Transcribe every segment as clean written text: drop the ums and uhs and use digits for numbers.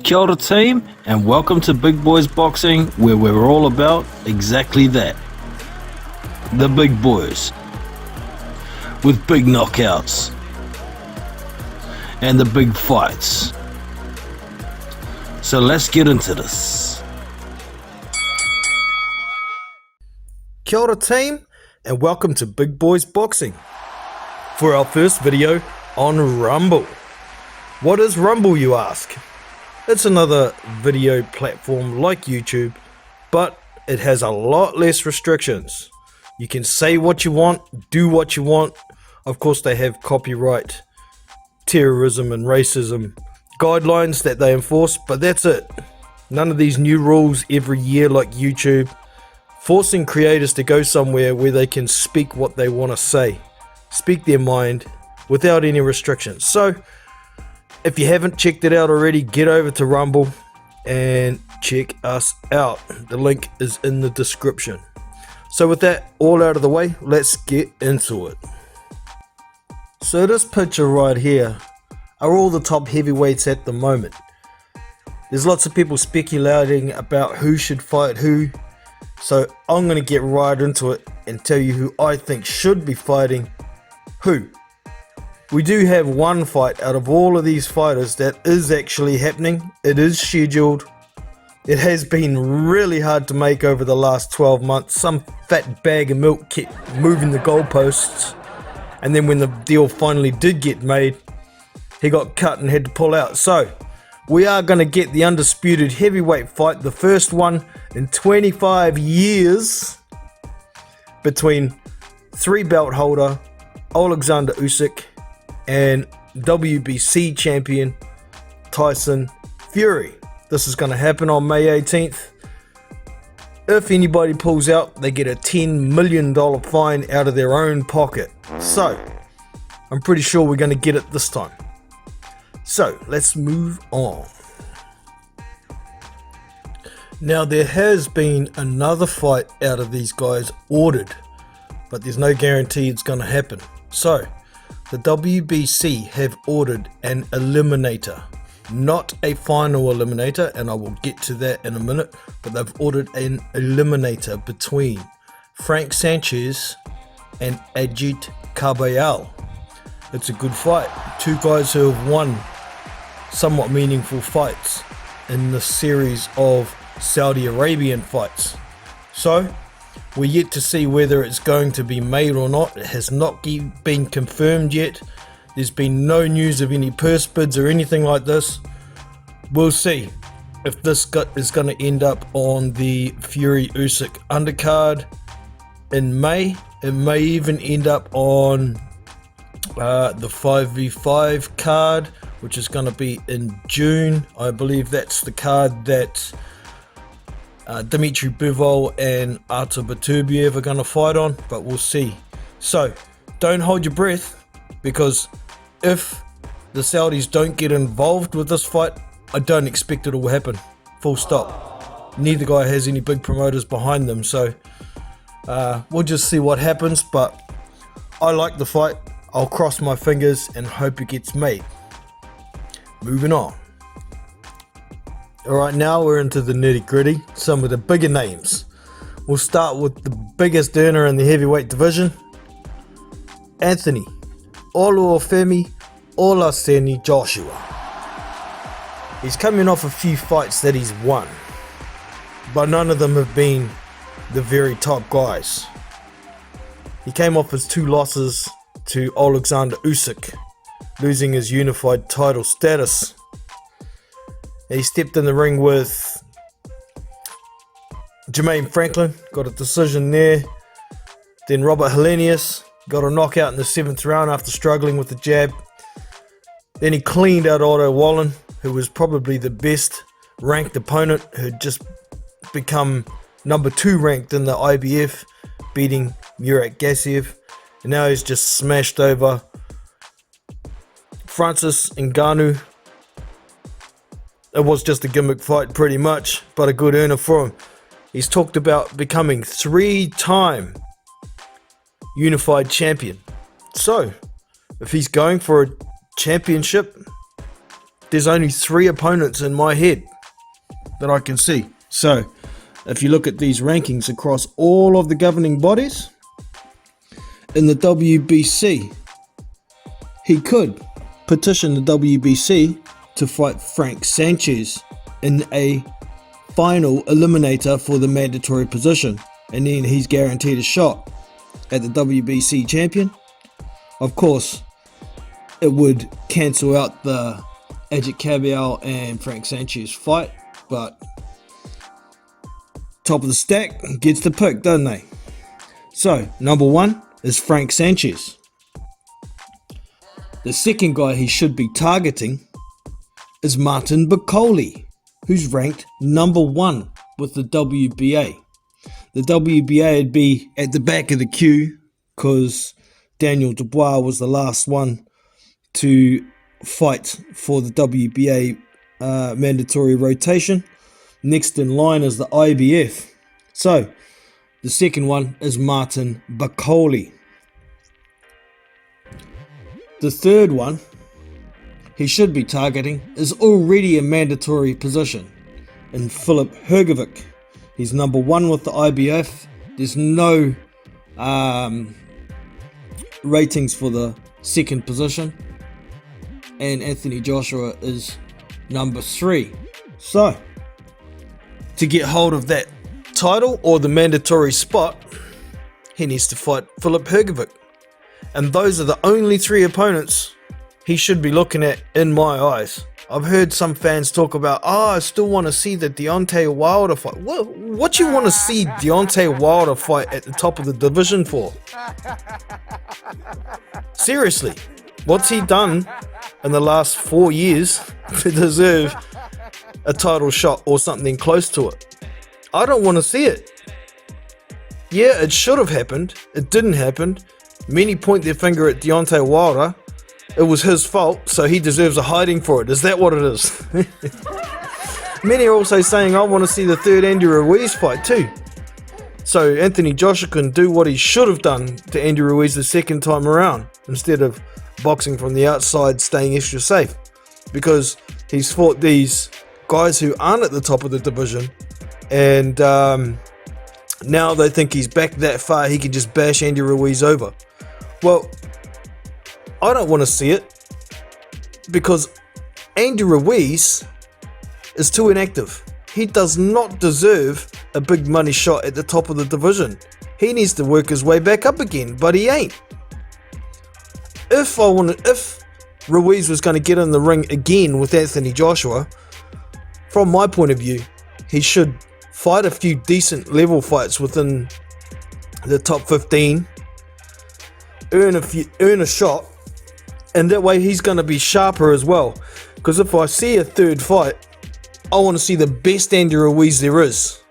Kia ora team, and welcome to Big Boys Boxing, where we're all about exactly that. The big boys. With big knockouts. And the big fights. So let's get into this. Kia ora team, and welcome to Big Boys Boxing for our first video on Rumble. What is Rumble, you ask? It's another video platform like YouTube, but it has a lot less restrictions. You can say what you want, do what you want. Of course, they have copyright, terrorism and racism guidelines that they enforce, but that's it. None of these new rules every year like YouTube, forcing creators to go somewhere where they can speak what they want to say, speak their mind without any restrictions. So if you haven't checked it out already, get over to Rumble and check us out. The link is in the description. So with that all out of the way, let's get into it. So this picture right here are all the top heavyweights at the moment. There's lots of people speculating about who should fight who. So I'm going to get right into it and tell you who I think should be fighting who. We do have one fight out of all of these fighters that is actually happening. It is scheduled. It has been really hard to make over the last 12 months. Some fat bag of milk kept moving the goalposts. And then when the deal finally did get made, he got cut and had to pull out. So we are going to get the undisputed heavyweight fight, the first one in 25 years, between three-belt holder Alexander Usyk and WBC champion Tyson Fury. This is going to happen on May 18th. If anybody pulls out, they get a $10 million fine out of their own pocket. So I'm pretty sure we're going to get it this time. So let's move on. Now there has been another fight out of these guys ordered, but there's no guarantee it's going to happen. So the WBC have ordered an eliminator, not a final eliminator, and I will get to that in a minute, but they've ordered an eliminator between Frank Sanchez and Ajit Kabayal. It's a good fight. Two guys who have won somewhat meaningful fights in the series of Saudi Arabian fights. So we're yet to see whether it's going to be made or not. It has not been confirmed yet. There's been no news of any purse bids or anything like this. We'll see if this is going to end up on the Fury Usyk undercard in May. It may even end up on the 5v5 card, which is going to be in June. I believe that's the card that Dmitry Bivol and Artur Beterbiev are going to fight on, but we'll see. So don't hold your breath, because if the Saudis don't get involved with this fight, I don't expect it will happen. Full stop. Neither guy has any big promoters behind them, so we'll just see what happens. But I like the fight. I'll cross my fingers and hope it gets made. Moving on. Alright, now we're into the nitty gritty, some of the bigger names. We'll start with the biggest earner in the heavyweight division, Anthony Oluwafemi Olaseni Joshua. He's coming off a few fights that he's won, but none of them have been the very top guys. He came off his two losses to Alexander Usyk, losing his unified title status. He stepped in the ring with Jermaine Franklin, got a decision there. Then Robert Helenius got a knockout in the 7th round after struggling with the jab. Then he cleaned out Otto Wallen, who was probably the best ranked opponent, who had just become number 2 ranked in the IBF, beating Murat Gassiev. And now he's just smashed over Francis Ngannou. It was just a gimmick fight pretty much, but a good earner for him. He's talked about becoming 3-time unified champion. So if he's going for a championship, there's only 3 opponents in my head that I can see. So if you look at these rankings across all of the governing bodies in the WBC, he could petition the WBC to fight Frank Sanchez in a final eliminator for the mandatory position, and then he's guaranteed a shot at the WBC champion. Of course, it would cancel out the Ajit Kabial and Frank Sanchez fight, but top of the stack gets the pick, doesn't they? So, number 1 is Frank Sanchez. The second guy he should be targeting is Martin Bakole, who's ranked number 1 with the WBA. The WBA would be at the back of the queue because Daniel Dubois was the last one to fight for the WBA mandatory rotation. Next in line is the IBF. So, the second one is Martin Bakole. The third one he should be targeting is already a mandatory position in Filip Hrgovic. He's number 1 with the IBF. There's no ratings for the second position, and Anthony Joshua is number 3. So, to get hold of that title or the mandatory spot, he needs to fight Filip Hrgovic. And those are the only 3 opponents he should be looking at in my eyes. I've heard some fans talk about, I still want to see the Deontay Wilder fight. What you want to see Deontay Wilder fight at the top of the division for? Seriously, what's he done in the last 4 years to deserve a title shot or something close to it? I don't want to see it. Yeah, it should have happened. It didn't happen. Many point their finger at Deontay Wilder. It was his fault, so he deserves a hiding for it. Is that what it is? Many are also saying, I want to see the third Andy Ruiz fight too. So Anthony Joshua can do what he should have done to Andy Ruiz the second time around, instead of boxing from the outside, staying extra safe. Because he's fought these guys who aren't at the top of the division, and now they think he's back that far, he can just bash Andy Ruiz over. Well, I don't want to see it, because Andy Ruiz is too inactive. He does not deserve a big money shot at the top of the division. He needs to work his way back up again, but he ain't. If Ruiz was going to get in the ring again with Anthony Joshua, from my point of view, he should fight a few decent level fights within the top 15, earn a shot, and that way he's going to be sharper as well. Because if I see a third fight, I want to see the best Andy Ruiz there is.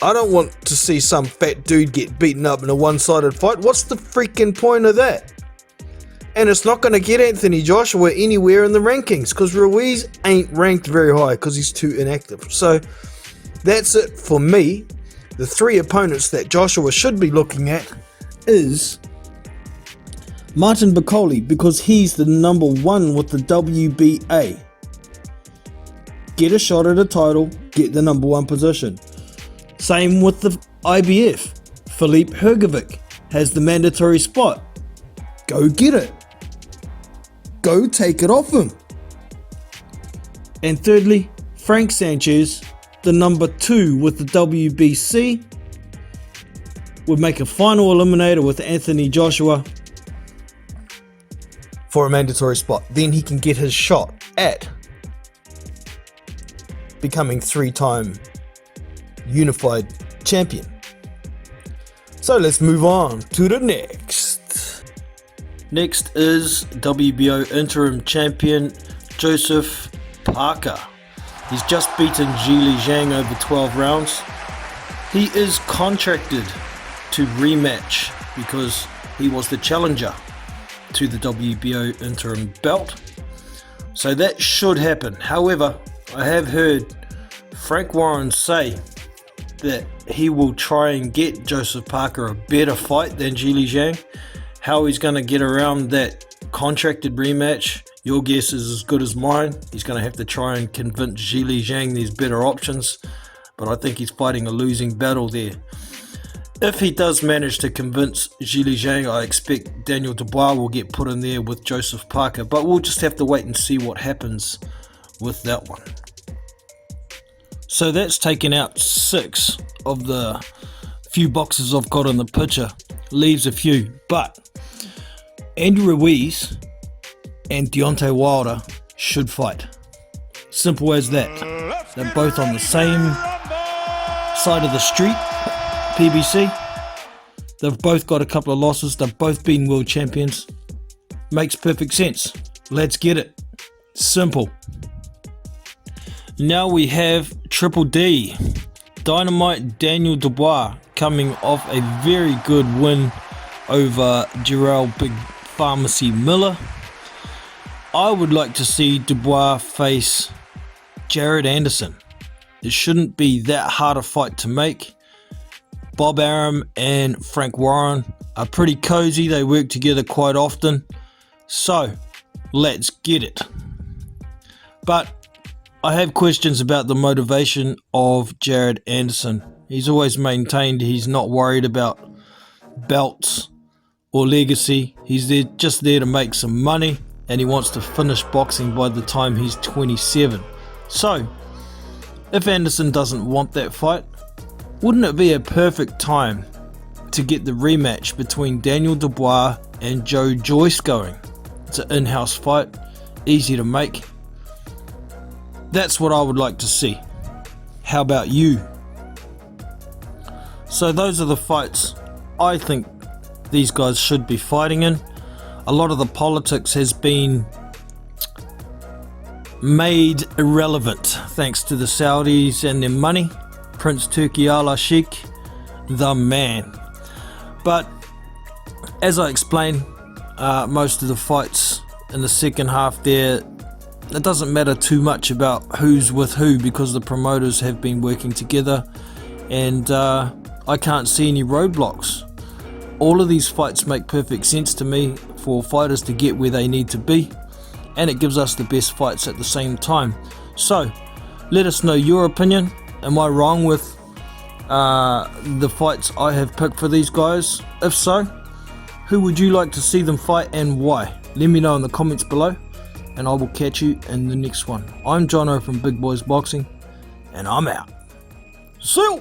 I don't want to see some fat dude get beaten up in a one-sided fight. What's the freaking point of that? And it's not going to get Anthony Joshua anywhere in the rankings, because Ruiz ain't ranked very high because he's too inactive. So that's it for me. The 3 opponents that Joshua should be looking at is Martin Bakole, because he's the number 1 with the WBA. Get a shot at a title, get the number 1 position. Same with the IBF. Filip Hrgovic has the mandatory spot. Go get it. Go take it off him. And thirdly, Frank Sanchez, the number 2 with the WBC, would make a final eliminator with Anthony Joshua for a mandatory spot. Then he can get his shot at becoming 3-time unified champion. So let's move on to the next. Next is WBO interim champion Joseph Parker. He's just beaten Zhili Zhang over 12 rounds. He is contracted to rematch because he was the challenger to the WBO interim belt. So that should happen. However, I have heard Frank Warren say that he will try and get Joseph Parker a better fight than Zhili Zhang. How he's going to get around that contracted rematch, Your guess is as good as mine. He's going to have to try and convince Zhili Zhang there's better options, but I think he's fighting a losing battle there. If he does manage to convince Zhili Zhang, I expect Daniel Dubois will get put in there with Joseph Parker, but we'll just have to wait and see what happens with that one. So that's taken out 6 of the few boxes I've got in the picture. Leaves a few, but Andy Ruiz and Deontay Wilder should fight. Simple as that. They're both on the same side of the street, PBC. They've both got a couple of losses. They've both been world champions. Makes perfect sense. Let's get it. Simple. Now we have Triple D. Dynamite Daniel Dubois coming off a very good win over Jarrell Big Pharmacy Miller. I would like to see Dubois face Jared Anderson. It shouldn't be that hard a fight to make. Bob Arum and Frank Warren are pretty cozy. They work together quite often. So, let's get it. But I have questions about the motivation of Jared Anderson. He's always maintained he's not worried about belts or legacy. He's just there to make some money, and he wants to finish boxing by the time he's 27. So, if Anderson doesn't want that fight, wouldn't it be a perfect time to get the rematch between Daniel Dubois and Joe Joyce going? It's an in-house fight, easy to make. That's what I would like to see. How about you? So those are the fights I think these guys should be fighting in. A lot of the politics has been made irrelevant thanks to the Saudis and their money. Prince Turki Al Sheikh, the man. But as I explained, most of the fights in the second half there, it doesn't matter too much about who's with who because the promoters have been working together, and I can't see any roadblocks. All of these fights make perfect sense to me for fighters to get where they need to be, and it gives us the best fights at the same time. So let us know your opinion. Am I wrong with the fights I have picked for these guys? If so, who would you like to see them fight and why? Let me know in the comments below, and I will catch you in the next one. I'm Jono from Big Boys Boxing, and I'm out. See you!